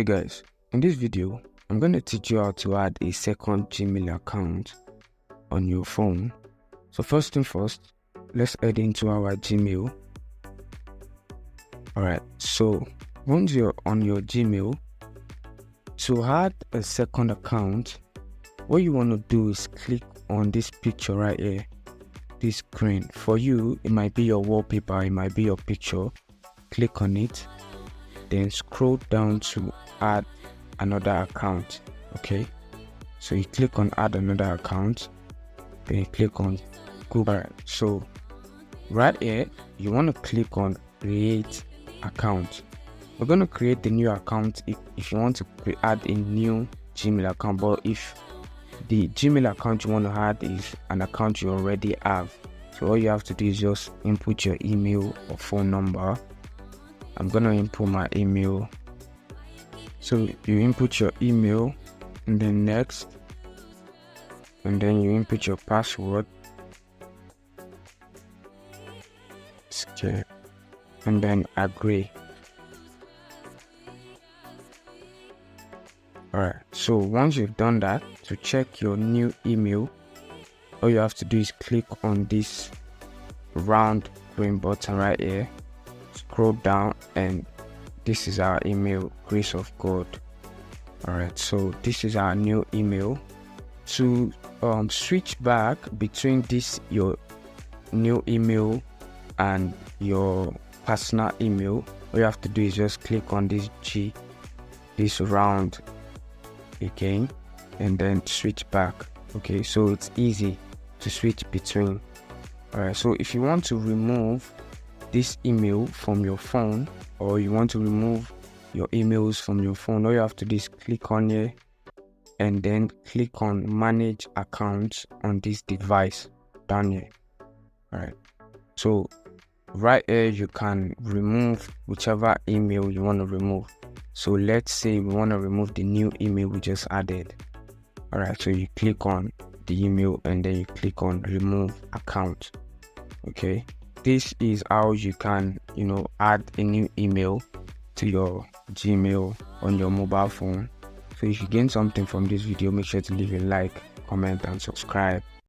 Hey guys, in this video, I'm going to teach you how to add a second Gmail account on your phone. So first thing first, let's head into our Gmail. Alright, so once you're on your Gmail, to add a second account, what you want to do is click on this picture right here, this screen. For you, it might be your wallpaper, it might be your picture. Click on it, then scroll down to add another account. Okay, so you click on add another account, then you click on Google. Alright, so right here you want to click on create account. We're going to create a new account if you want to add a new Gmail account, but if the Gmail account you want to add is an account you already have, so all you have to do is just input your email or phone number. I'm gonna input my email. So you input your email and then next, and then you input your password. Okay, and then agree. Alright, so once you've done that, to check your new email, all you have to do is click on this round green button right here, scroll down, and this is our email, Grace of God. Alright, so this is our new email. To switch back between this your new email and your personal email, all you have to do is just click on this this round again, and then switch back. Okay, so it's easy to switch between. Alright, so if you want to remove this email from your phone, or you want to remove your emails from your phone, all you have to do is click on here and then click on manage accounts on this device down here. Alright, so right here you can remove whichever email you want to remove. So let's say we want to remove the new email we just added. Alright, so you click on the email and then you click on remove account. Okay, this is how you can add a new email to your Gmail on your mobile phone. So if you gain something from this video, make sure to leave a like, comment and subscribe.